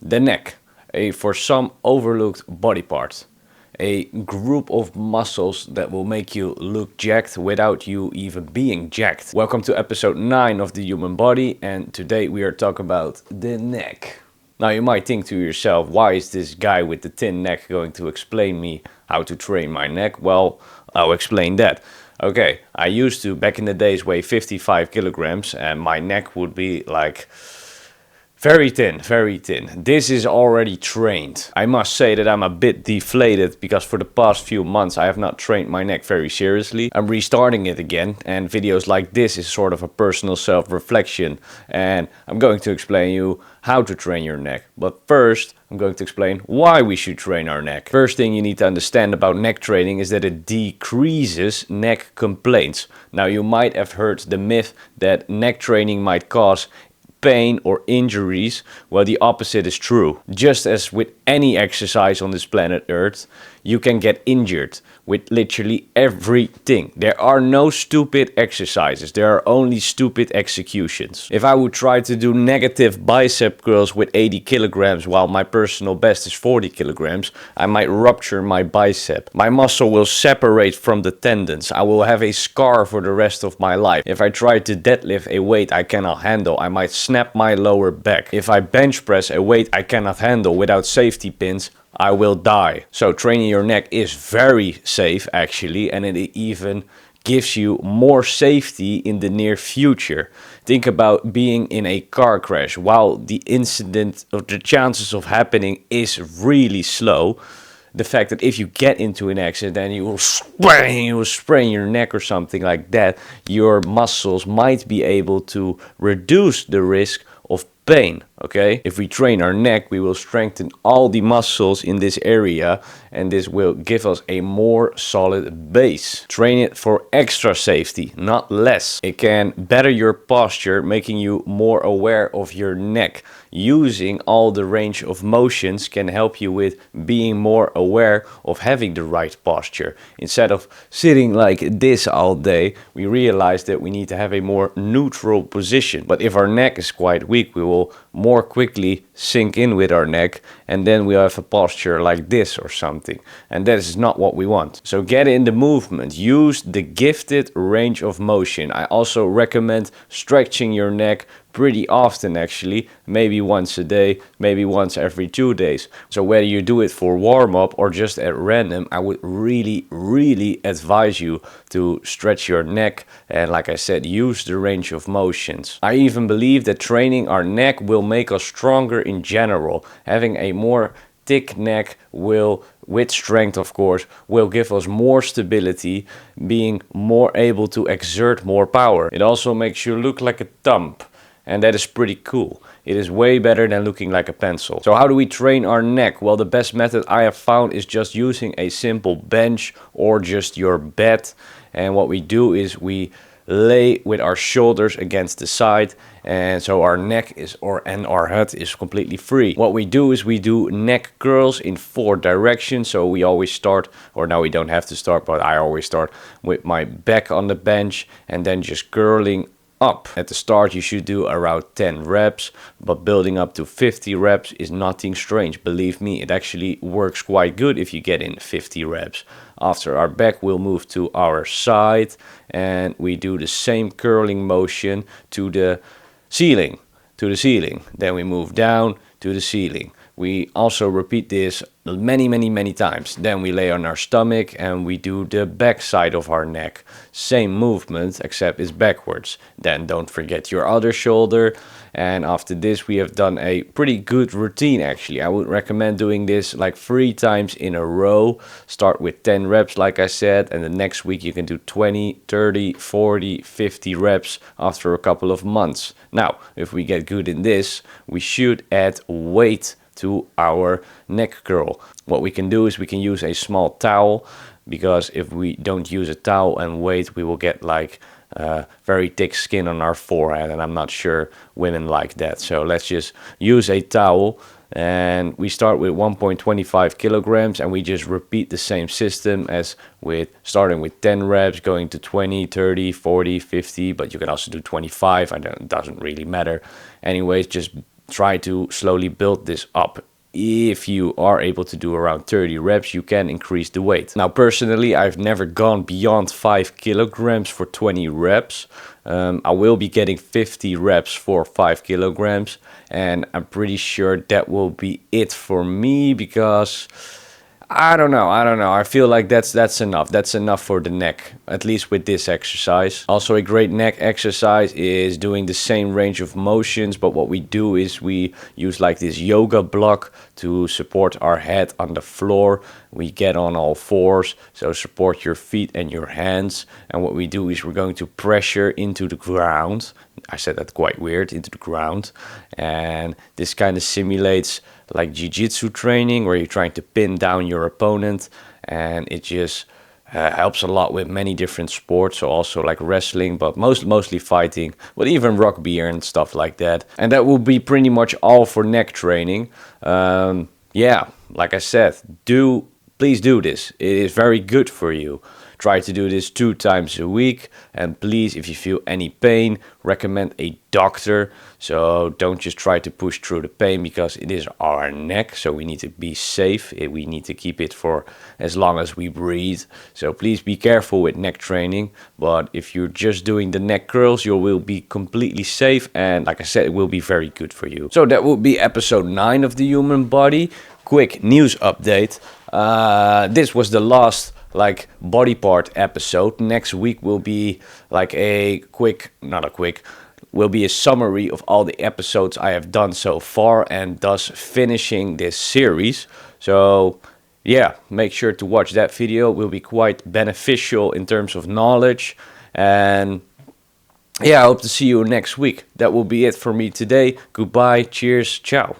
The neck, a for some overlooked body part. A group of muscles that will make you look jacked without you even being jacked. Welcome to episode 9 of the human body, and today we are talking about the neck. Now you might think to yourself, why is this guy with the thin neck going to explain me how to train my neck? Well, I'll explain that. Okay, I used to back in the days weigh 55 kilograms and my neck would be like very thin, very thin. This is already trained. I must say that I'm a bit deflated because for the past few months I have not trained my neck very seriously. I'm restarting it again, and videos like this is sort of a personal self-reflection, and I'm going to explain you how to train your neck. But first, I'm going to explain why we should train our neck. First thing you need to understand about neck training is that it decreases neck complaints. Now you might have heard the myth that neck training might cause pain or injuries. Well, the opposite is true. Just as with any exercise on this planet Earth, you can get injured with literally everything. There are no stupid exercises, there are only stupid executions. If I would try to do negative bicep curls with 80 kilograms while my personal best is 40 kilograms, I might rupture my bicep. My muscle will separate from the tendons. I will have a scar for the rest of my life. If I try to deadlift a weight I cannot handle, I might snap my lower back. If I bench press a weight I cannot handle without safety pins, I will die. So training your neck is very safe actually, and it even gives you more safety in the near future. Think about being in a car crash. While the incident or the chances of happening is really slow, the fact that if you get into an accident and you will sprain your neck or something like that, your muscles might be able to reduce the risk of pain. Okay, if we train our neck, we will strengthen all the muscles in this area, and this will give us a more solid base. Train it for extra safety, not less. It can better your posture, making you more aware of your neck. Using all the range of motions can help you with being more aware of having the right posture. Instead of sitting like this all day, we realize that we need to have a more neutral position. But if our neck is quite weak, we will more quickly sink in with our neck, and then we have a posture like this or something, and that is not what we want. So get in the movement, use the gifted range of motion. I also recommend stretching your neck pretty often actually, maybe once a day, maybe once every 2 days. So whether you do it for warm-up or just at random, I would really advise you to stretch your neck and, like I said, use the range of motions. I even believe that training our neck will make us stronger in general. Having a more thick neck will, with strength of course, will give us more stability, being more able to exert more power. It also makes you look like a thumb, and that is pretty cool. It is way better than looking like a pencil. So how do we train our neck? Well, the best method I have found is just using a simple bench or just your bed. And what we do is we lay with our shoulders against the side, and so our neck is and our head is completely free. What we do is we do neck curls in 4 directions. So we always start, or now we don't have to start, but I always start with my back on the bench and then just curling up. At the start you should do around 10 reps, but building up to 50 reps is nothing strange. Believe me, it actually works quite good if you get in 50 reps. After our back, we'll move to our side and we do the same curling motion to the ceiling, Then we move down to the ceiling. We also repeat this many times. Then we lay on our stomach and we do the back side of our neck. Same movement, except it's backwards. Then don't forget your other shoulder. And after this, we have done a pretty good routine actually. I would recommend doing this like 3 times in a row. Start with 10 reps, like I said, and the next week you can do 20, 30, 40, 50 reps after a couple of months. Now, if we get good in this, we should add weight to our neck curl. What we can do is we can use a small towel, because if we don't use a towel and weight, we will get like very thick skin on our forehead, and I'm not sure women like that. So let's just use a towel, and we start with 1.25 kilograms, and we just repeat the same system as with starting with 10 reps, going to 20, 30, 40, 50, but you can also do 25. It doesn't really matter. Anyways, just try to slowly build this up. If you are able to do around 30 reps, you can increase the weight. Now, personally, I've never gone beyond 5 kilograms for 20 reps. I will be getting 50 reps for 5 kilograms, and I'm pretty sure that will be it for me, because I don't know. I feel like that's enough. That's enough for the neck, at least with this exercise. Also, a great neck exercise is doing the same range of motions, but what we do is we use like this yoga block to support our head on the floor. We get on all fours, so support your feet and your hands. And what we do is we're going to pressure into the ground. I said that quite weird, into the ground. And this kind of simulates like jiu-jitsu training, where you're trying to pin down your opponent, and it just helps a lot with many different sports, so also like wrestling, but mostly fighting, but even rugby and stuff like that. And that will be pretty much all for neck training. Yeah, like I said, please do this. It is very good for you. Try to do this 2 times a week, and please, if you feel any pain, recommend a doctor. So don't just try to push through the pain, because it is our neck, so we need to be safe. We need to keep it for as long as we breathe. So please be careful with neck training. But if you're just doing the neck curls, you will be completely safe, and like I said, it will be very good for you. So that will be episode 9 of the human body. Quick news update. This was the last body part episode. Next week will be will be a summary of all the episodes I have done so far, and thus finishing this series. So yeah, make sure to watch that video. It will be quite beneficial in terms of knowledge. And yeah, I hope to see you next week. That will be it for me today. Goodbye, cheers, ciao.